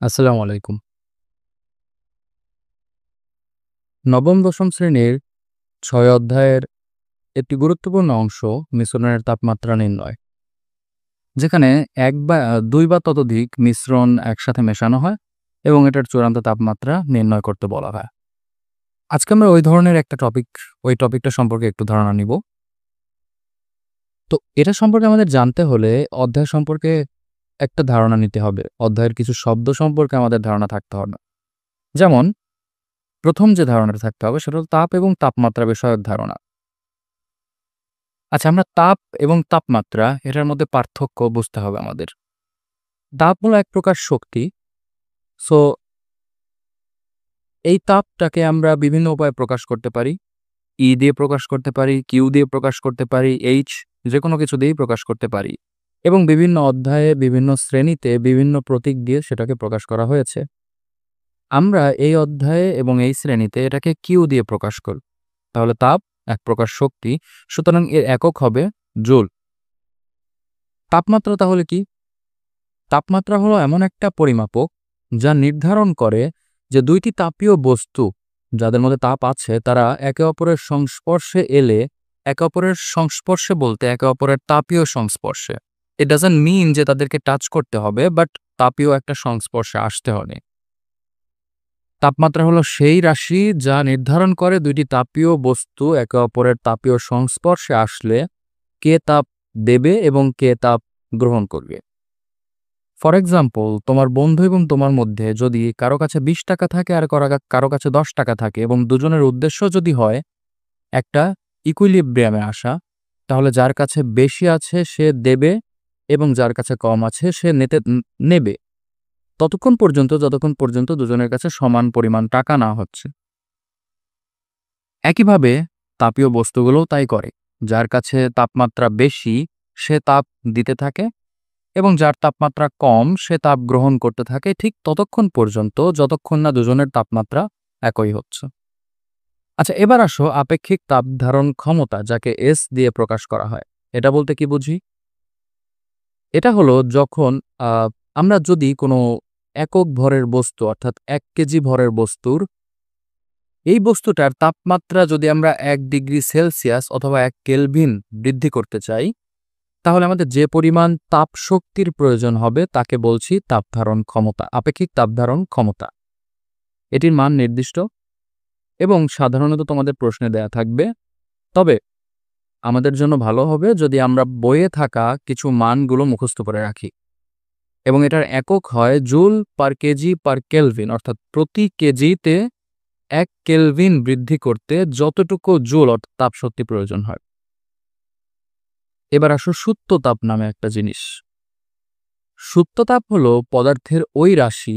আসসালামু আলাইকুম। নবম দশম শ্রেণীর ৬ অধ্যায়ের একটি গুরুত্বপূর্ণ অংশ মিশ্রণের তাপমাত্রা নির্ণয়। যেখানে ১ বা ২ বা ততোধিক মিশ্রণ একসাথে মেশানো হয় এবং এটার চূড়ান্ত তাপমাত্রা নির্ণয় করতে বলা হয়। আজকে আমরা ওই ধরনের একটা ওই টপিকটা সম্পর্কে একটু ধারণা নিব। তো এটা সম্পর্কে আমাদের জানতে হলে অধ্যায় সম্পর্কে একটা ধারণা নিতে হবে। অধ্যায়ের কিছু শব্দ সম্পর্কে আমাদের ধারণা থাকতে হবে। যেমন ১ম যে ধারণাটা থাকতে হবে সেটা হলো তাপ এবং তাপমাত্রা বিষয়ক ধারণা। আচ্ছা, আমরা তাপ এবং তাপমাত্রা এটার মধ্যে পার্থক্য বুঝতে হবে আমাদের। তাপ হলো এক প্রকার শক্তি। সো এই তাপটাকে আমরা বিভিন্ন উপায়ে প্রকাশ করতে পারি। ই দিয়ে প্রকাশ করতে পারি, কিউ দিয়ে প্রকাশ করতে পারি, এইচ যেকোনো কিছু দিয়েই প্রকাশ করতে পারি। এবং বিভিন্ন অধ্যায়ে, বিভিন্ন শ্রেণীতে বিভিন্ন প্রতীক দিয়ে সেটাকে প্রকাশ করা হয়েছে। আমরা এই অধ্যায়ে এবং এই শ্রেণীতে এটাকে কিউ দিয়ে প্রকাশ করি। তাহলে তাপ এক প্রকার শক্তি, সুতরাং এর একক হবে জুল। তাপমাত্রা তাহলে কি? তাপমাত্রা হলো এমন একটা পরিমাপক যা নির্ধারণ করে যে দুইটি তাপীয় বস্তু যাদের মধ্যে তাপ আছে তারা একে অপরের সংস্পর্শে এলে, একে অপরের সংস্পর্শে বলতে একে অপরের তাপীয় সংস্পর্শে, ইট ডাজন্ট মিন যে তাদেরকে টাচ করতে হবে, বাট তাপীয় একটা সংস্পর্শে আসতে হবে। তাপমাত্রা হলো সেই রাশি যা নির্ধারণ করে দুইটি তাপীয় বস্তু একে অপরের তাপীয় সংস্পর্শে আসলে কে তাপ দেবে এবং কে তাপ গ্রহণ করবে। ফর এক্সাম্পল, তোমার বন্ধু এবং তোমার মধ্যে যদি কারো কাছে ২০ টাকা থাকে আর কারো কাছে ১০ টাকা থাকে এবং দুজনের উদ্দেশ্য যদি হয় একটা ইকুইলিব্রিয়ামে আসা, তাহলে যার কাছে বেশি আছে সে দেবে এবং যার কাছে কম আছে সে নেবে, যতক্ষণ পর্যন্ত দুজনের কাছে সমান পরিমাণ টাকা না হচ্ছে। একইভাবে তাপীয় বস্তুগুলোও তাই করে। যার কাছে তাপমাত্রা বেশি সে তাপ দিতে থাকে এবং যার তাপমাত্রা কম সে তাপ গ্রহণ করতে থাকে ঠিক ততক্ষণ পর্যন্ত যতক্ষণ না দুজনের তাপমাত্রা একই হচ্ছে। আচ্ছা, এবার আসো আপেক্ষিক তাপ ধারণ ক্ষমতা, যাকে এস দিয়ে প্রকাশ করা হয়। এটা বলতে কি বুঝি? এটা হলো যখন আমরা যদি কোনো একক ভরের বস্তু অর্থাৎ ১ কেজি ভরের বস্তুর এই বস্তুটার তাপমাত্রা যদি আমরা ১ ডিগ্রি সেলসিয়াস অথবা ১ কেলভিন বৃদ্ধি করতে চাই, তাহলে আমাদের যে পরিমাণ তাপ শক্তির প্রয়োজন হবে তাকে বলছি তাপ ধারণ ক্ষমতা, আপেক্ষিক তাপ ধারণ ক্ষমতা। এটির মান নির্দিষ্ট এবং সাধারণত তোমাদের প্রশ্নে দেয়া থাকবে। তবে আমাদের জন্য ভালো হবে যদি আমরা বইয়ে থাকা কিছু মানগুলো মুখস্থ করে রাখি এবং এটার একক হয় joule per KG per kelvin, অর্থাৎ প্রতি কেজিতে ১ কেলভিন বৃদ্ধি করতে যতটুকু জুল অর্থাৎ তাপশক্তি প্রয়োজন হয়। এবার আসো সুপ্ত তাপ নামে একটা জিনিস। সুপ্ত তাপ হলো পদার্থের ওই রাশি,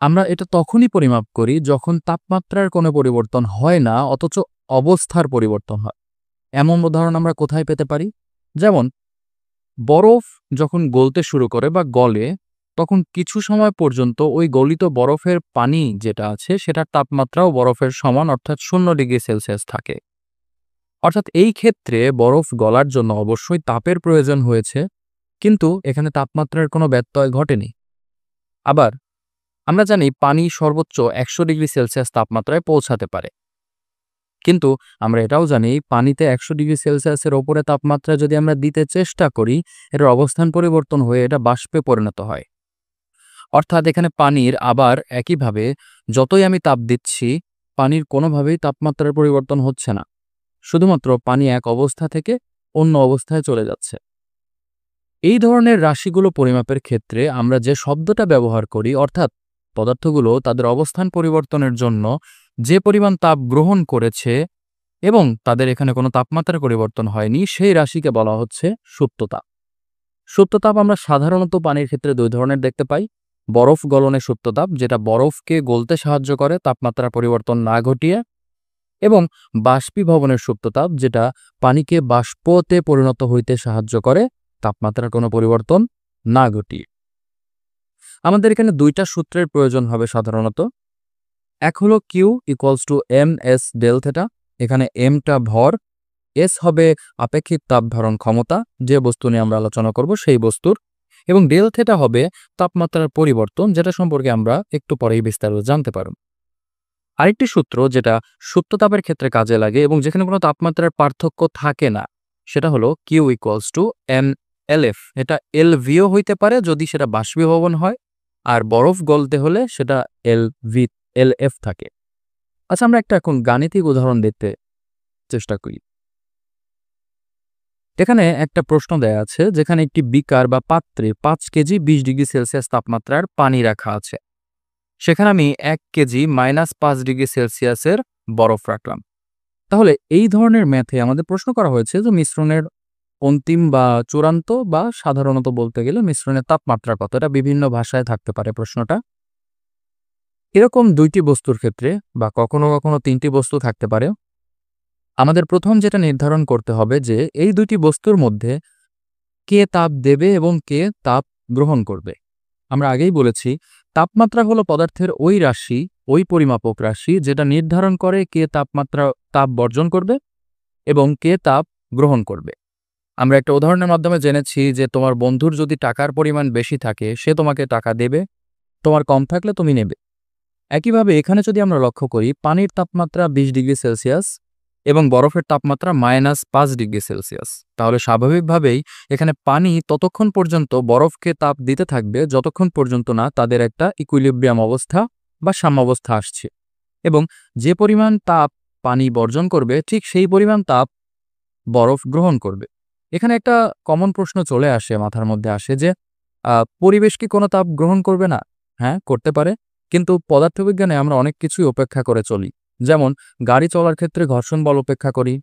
আমরা এটা তখনই পরিমাপ করি যখন তাপমাত্রার কোনো পরিবর্তন হয় না অথচ অবস্থার পরিবর্তন হয়। এমন উদাহরণ আমরা কোথায় পেতে পারি? যেমন বরফ যখন গলতে শুরু করে বা গলে, তখন কিছু সময় পর্যন্ত ওই গলিত বরফের পানি যেটা আছে সেটার তাপমাত্রাও বরফের সমান অর্থাৎ ০ ডিগ্রি সেলসিয়াস থাকে। অর্থাৎ এই ক্ষেত্রে বরফ গলার জন্য অবশ্যই তাপের প্রয়োজন হয়েছে, কিন্তু এখানে তাপমাত্রার কোনো ব্যত্যয় ঘটেনি। আবার আমরা জানি পানি সর্বোচ্চ ১০০ ডিগ্রি সেলসিয়াস তাপমাত্রায় পৌঁছাতে পারে, কিন্তু আমরা এটাও জানি পানিতে ১০০ ডিগ্রি সেলসিয়াসের ওপরে তাপমাত্রা যদি আমরা দিতে চেষ্টা করি, এটার অবস্থান পরিবর্তন হয়ে এটা বাষ্পে পরিণত হয়। অর্থাৎ এখানে পানির আবার একইভাবে যতই আমি তাপ দিচ্ছি, পানির কোনোভাবেই তাপমাত্রার পরিবর্তন হচ্ছে না, শুধুমাত্র পানি এক অবস্থা থেকে অন্য অবস্থায় চলে যাচ্ছে। এই ধরনের রাশিগুলো পরিমাপের ক্ষেত্রে আমরা যে শব্দটা ব্যবহার করি, অর্থাৎ পদার্থগুলো তাদের অবস্থান পরিবর্তনের জন্য যে পরিমাণ তাপ গ্রহণ করেছে এবং তাদের এখানে কোনো তাপমাত্রার পরিবর্তন হয়নি, সেই রাশিকে বলা হচ্ছে সুপ্ত তাপ। সুপ্ত তাপ আমরা সাধারণত পানির ক্ষেত্রে ২ ধরনের দেখতে পাই। বরফ গলনে সুপ্ত তাপ, যেটা বরফকে গলতে সাহায্য করে তাপমাত্রা পরিবর্তন না ঘটিয়ে, এবং বাষ্পীভবনের সুপ্ত তাপ, যেটা পানিকে বাষ্পতে পরিণত হইতে সাহায্য করে তাপমাত্রার কোনো পরিবর্তন না ঘটিয়ে। আমাদের এখানে ২টা সূত্রের প্রয়োজন হবে সাধারণত। এক হলো Q equals to M S del theta. এখানে এমটা ভর, এস হবে আপেক্ষিক তাপ ধারণ ক্ষমতা, যে বস্তু নিয়ে আমরা আলোচনা করব সেই বস্তুর, এবং ডেল থেটা হবে তাপমাত্রার পরিবর্তন, যেটা সম্পর্কে আমরা একটু পরেই বিস্তারিত জানতে পারব। আরেকটি সূত্র যেটা সুপ্ত তাপের ক্ষেত্রে কাজে লাগে এবং যেখানে কোনো তাপমাত্রার পার্থক্য থাকে না, সেটা হলো Q equals to M L F. এটা এল ভিও হইতে পারে যদি সেটা বাষ্পীভবন হয়, আর বরফ গলতে হলে সেটা এল ভি এল এফ থাকে। আচ্ছা, আমরা একটা এখন গাণিতিক উদাহরণ দেখতে চেষ্টা করি। এখানে একটা প্রশ্ন দেয়া আছে যেখানে একটি বিকার বা পাত্রে 5 কেজি 20 ডিগ্রি সেলসিয়াস তাপমাত্রার পানি রাখা আছে। সেখানে আমি 1 কেজি -5 ডিগ্রি সেলসিয়াসের বরফ রাখলাম। তাহলে এই ধরনের ম্যাথে আমাদের প্রশ্ন করা হয়েছে যে মিশ্রণের অন্তিম বা চূড়ান্ত বা সাধারণত বলতে গেলে মিশ্রণের তাপমাত্রা কত। এটা বিভিন্ন ভাষায় থাকতে পারে প্রশ্নটা। এরকম 2টি বস্তুর ক্ষেত্রে বা কখনো কখনো 3টি বস্তু থাকতে পারে। আমাদের প্রথম যেটা নির্ধারণ করতে হবে যে এই 2টি বস্তুর মধ্যে কে তাপ দেবে এবং কে তাপ গ্রহণ করবে। আমরা আগেই বলেছি তাপমাত্রা হলো পদার্থের ওই রাশি, ওই পরিমাপক রাশি যেটা নির্ধারণ করে কে তাপ বর্জন করবে এবং কে তাপ গ্রহণ করবে। আমরা একটা উদাহরণের মাধ্যমে জেনেছি যে তোমার বন্ধুর যদি টাকার পরিমাণ বেশি থাকে সে তোমাকে টাকা দেবে, তোমার কম থাকলে তুমি নেবে। একইভাবে এখানে যদি আমরা লক্ষ্য করি পানির তাপমাত্রা 20 ডিগ্রি সেলসিয়াস এবং বরফের তাপমাত্রা -5 ডিগ্রি সেলসিয়াস, তাহলে স্বাভাবিকভাবেই এখানে পানি ততক্ষণ পর্যন্ত বরফকে তাপ দিতে থাকবে যতক্ষণ পর্যন্ত না তাদের একটা ইকুইলিব্রিয়াম অবস্থা বা সাম্যাবস্থা আসছে, এবং যে পরিমাণ তাপ পানি বর্জন করবে ঠিক সেই পরিমাণ তাপ বরফ গ্রহণ করবে। এখানে একটা কমন প্রশ্ন চলে আসে, মাথার মধ্যে আসে যে পরিবেশ কি কোনো তাপ গ্রহণ করবে না? হ্যাঁ, করতে পারে, কিন্তু পদার্থবিজ্ঞানে আমরা অনেক কিছুই উপেক্ষা করে চলি। যেমন গাড়ি চলার ক্ষেত্রে ঘর্ষণ বল উপেক্ষা করি।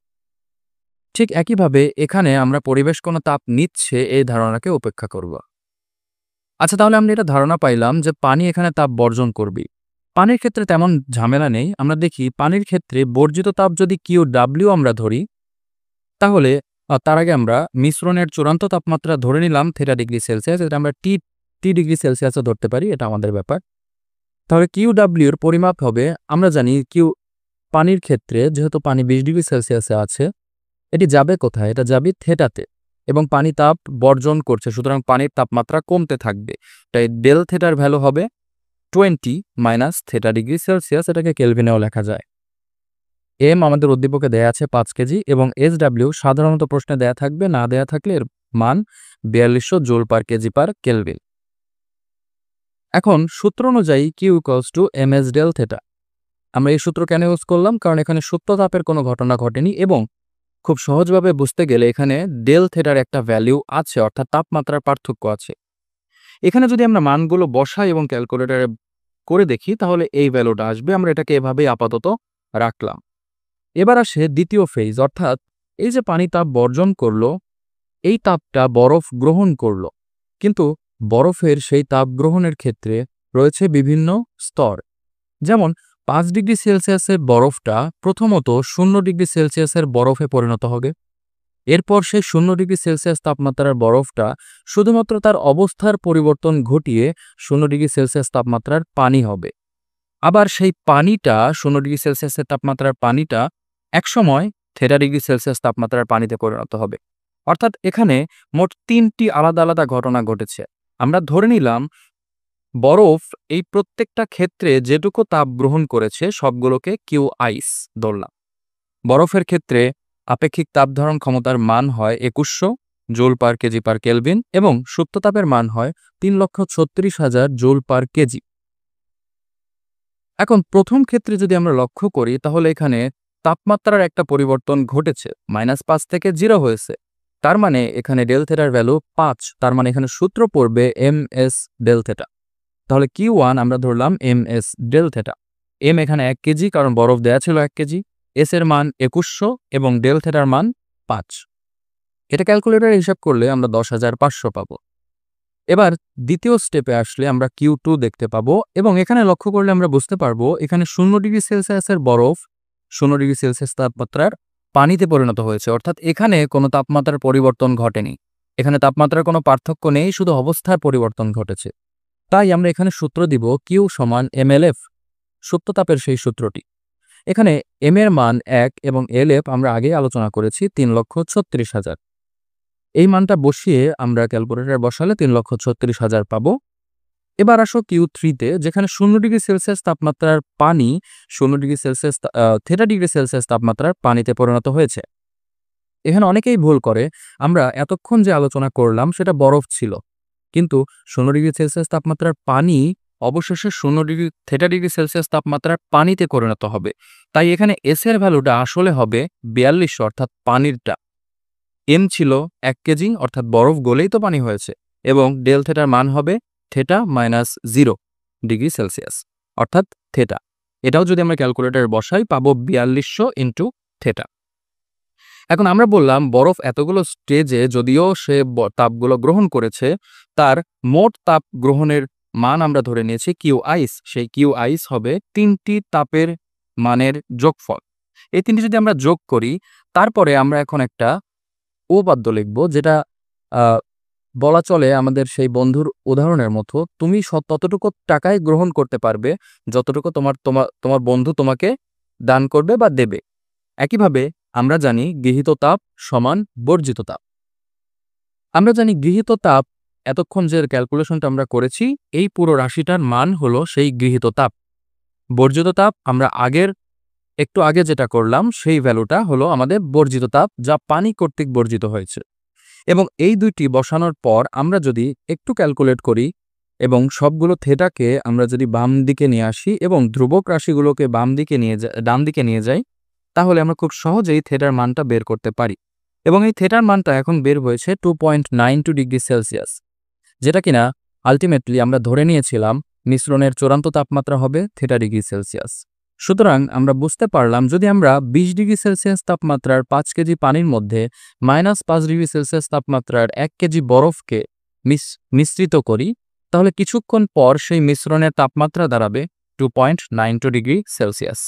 ঠিক একইভাবে এখানে আমরা পরিবেশ কোনো তাপ নিচ্ছে এই ধারণাকে উপেক্ষা করব। আচ্ছা, তাহলে আমরা এটা ধারণা পাইলাম যে পানি এখানে তাপ বর্জন করবে। পানির ক্ষেত্রে তেমন ঝামেলা নেই। আমরা দেখি পানির ক্ষেত্রে বর্জিত তাপ যদি কিউ ডাব্লিউ আমরা ধরি, তাহলে তার আগে আমরা মিশ্রণের চূড়ান্ত তাপমাত্রা ধরে নিলাম θ ডিগ্রি সেলসিয়াস। এটা আমরা টি ডিগ্রি সেলসিয়াসও ধরতে পারি, এটা আমাদের ব্যাপার। তাহলে কিউ ডাব্লিউ এর পরিমাপ হবে, আমরা জানি পানির ক্ষেত্রে যেহেতু পানি 20 ডিগ্রি সেলসিয়াসে আছে, এটি যাবে কোথায়? এটা যাবে থেটাতে, এবং পানি তাপ বর্জন করছে, সুতরাং পানির তাপমাত্রা কমতে থাকবে। তাই ডেল থেটার ভ্যালু হবে 20 - θ ডিগ্রি সেলসিয়াস। এটাকে কেলভিনেও লেখা যায়। এম আমাদের উদ্দীপকে দেয়া আছে 5 কেজি এবং SW সাধারণত প্রশ্নে দেয়া থাকবে, না দেয়া থাকলে এর মান 4200 joule per KG per kelvin. এখন সূত্র অনুযায়ী Q equals to ms del theta. আমরা এই সূত্র কেন ইউজ করলাম? কারণ এখানে সুপ্ত তাপের কোনো ঘটনা ঘটেনি এবং খুব সহজভাবে বুঝতে গেলে এখানে ডেল থেটার একটা ভ্যালু আছে, অর্থাৎ তাপমাত্রার পার্থক্য আছে। এখানে যদি আমরা মানগুলো বসাই এবং ক্যালকুলেটরে করে দেখি তাহলে এই ভ্যালুটা আসবে। আমরা এটাকে এভাবেই আপাতত রাখলাম। এবার আসে দ্বিতীয় ফেজ, অর্থাৎ এই যে পানি তাপ বর্জন করলো, এই তাপটা বরফ গ্রহণ করলো, কিন্তু বরফের সেই তাপ গ্রহণের ক্ষেত্রে রয়েছে বিভিন্ন স্তর। যেমন 5 ডিগ্রি সেলসিয়াসের বরফটা প্রথমত 0 ডিগ্রি সেলসিয়াসের বরফে পরিণত হবে। এরপর সেই 0 ডিগ্রি সেলসিয়াস তাপমাত্রার বরফটা শুধুমাত্র তার অবস্থার পরিবর্তন ঘটিয়ে 0 ডিগ্রি সেলসিয়াস তাপমাত্রার পানি হবে। আবার সেই পানিটা 0 ডিগ্রি সেলসিয়াসের তাপমাত্রার পানিটা একসময় θ ডিগ্রি সেলসিয়াস তাপমাত্রার পানিতে পরিণত হবে। অর্থাৎ এখানে মোট 3টি আলাদা আলাদা ঘটনা ঘটেছে। আমরা ধরে নিলাম বরফ এই প্রত্যেকটা ক্ষেত্রে যেটুকু তাপ গ্রহণ করেছে সবগুলোকে কিউ আইস ধরলাম। বরফের ক্ষেত্রে আপেক্ষিক তাপ ধারণ ক্ষমতার মান হয় 2100 joule per KG per kelvin এবং সুপ্ত তাপের মান হয় 3,36,000 জুল পার কেজি। এখন প্রথম ক্ষেত্রে যদি আমরা লক্ষ্য করি তাহলে এখানে তাপমাত্রার একটা পরিবর্তন ঘটেছে, -5 থেকে 0 হয়েছে। তার মানে এখানে ডেল থেটার ভ্যালু 5, তার মানে এখানে সূত্র পড়বে ms ডেল থেটা। তাহলে Q1 আমরা ধরলাম ms ডেল থেটা। এম এখানে 1 কেজি, কারণ বরফ দেয়া ছিল 1 কেজি। এস এর মান 2100 এবং ডেল থেটার মান 5। এটা ক্যালকুলেটরে হিসাব করলে আমরা 10,500 পাবো। এবার দ্বিতীয় স্টেপে আসলে আমরা Q2 দেখতে পাবো এবং এখানে লক্ষ্য করলে আমরা বুঝতে পারবো এখানে 0 ডিগ্রি সেলসিয়াসের বরফ 0 ডিগ্রি সেলসিয়াস তাপমাত্রার পানিতে পরিণত হয়েছে, অর্থাৎ এখানে কোনো তাপমাত্রার পরিবর্তন ঘটেনি। এখানে তাপমাত্রার কোনো পার্থক্য নেই, শুধু অবস্থার পরিবর্তন ঘটেছে। তাই আমরা এখানে সূত্র দিব Q সমান mLF, সুপ্ত তাপের সেই সূত্রটি। এখানে m এর মান 1 এবং LF আমরা আগেই আলোচনা করেছি 3,36,000। এই মানটা বসিয়ে আমরা ক্যালকুলেটরে বসালে 3,36,000 পাবো। এবার আসো Q3-তে, যেখানে 0 ডিগ্রি সেলসিয়াস তাপমাত্রার পানি 0 degree Celsius theta degree Celsius তাপমাত্রার পানিতে পরিণত হয়েছে। এখানে অনেকেই ভুল করে, আমরা এতক্ষণ যে আলোচনা করলাম সেটা বরফ ছিল, কিন্তু 0 ডিগ্রি সেলসিয়াস তাপমাত্রার পানি অবশেষে 0 ডিগ্রি থিটা ডিগ্রি সেলসিয়াস তাপমাত্রার পানিতে পরিণত হবে। তাই এখানে এস এর ভ্যালুটা আসলে হবে 4200, অর্থাৎ পানিরটা। এম ছিল 1 কেজি, অর্থাৎ বরফ গলেই তো পানি হয়েছে, এবং ডেল থেটার মান হবে থেটা মাইনাস 0 ডিগ্রি সেলসিয়াস, অর্থাৎ থেটা। এটাও যদি আমরা ক্যালকুলেটরে বসাই পাবো 4200 ইন্টু থেটা। এখন আমরা বললাম বরফ এতগুলো স্টেজে যদিও সে তাপগুলো গ্রহণ করেছে, তার মোট তাপ গ্রহণের মান আমরা ধরে নিয়েছি কিউ আইস। সেই কিউ আইস হবে 3টি তাপের মানের যোগফল। এই 3টি যদি আমরা যোগ করি, তারপরে আমরা এখন একটা উপপাদ্য লিখব, যেটা বলা চলে আমাদের সেই বন্ধুর উদাহরণের মতো, তুমি ততটুকু টাকায় গ্রহণ করতে পারবে যতটুকু তোমার বন্ধু তোমাকে দান করবে বা দেবে। একইভাবে আমরা জানি গৃহীত তাপ সমান বর্জিত তাপ। আমরা জানি গৃহীত তাপ, এতক্ষণ যে ক্যালকুলেশনটা আমরা করেছি, এই পুরো রাশিটার মান হলো সেই গৃহীত তাপ। বর্জিত তাপ আমরা একটু আগে যেটা করলাম, সেই ভ্যালুটা হলো আমাদের বর্জিত তাপ, যা পানি কর্তৃক বর্জিত হয়েছে। এবং এই দুইটি বসানোর পর আমরা যদি একটু ক্যালকুলেট করি এবং সবগুলো থেটাকে আমরা যদি বাম দিকে নিয়ে আসি এবং ধ্রুবক রাশিগুলোকে ডান দিকে নিয়ে যাই, তাহলে আমরা খুব সহজেই থেটার মানটা বের করতে পারি। এবং এই থেটার মানটা এখন বের হয়েছে 2.92 ডিগ্রি সেলসিয়াস, যেটা কিনা আলটিমেটলি আমরা ধরে নিয়েছিলাম মিশ্রণের চূড়ান্ত তাপমাত্রা হবে থেটা ডিগ্রি সেলসিয়াস। সুতরাং আমরা বুঝতে পারলাম, যদি আমরা 20 ডিগ্রি সেলসিয়াস তাপমাত্রার 5 কেজি পানির মধ্যে -5 ডিগ্রি সেলসিয়াস তাপমাত্রার 1 কেজি বরফকে মিশ্রিত করি, তাহলে কিছুক্ষণ পর সেই মিশ্রণের তাপমাত্রা দাঁড়াবে 2.92 ডিগ্রি সেলসিয়াস।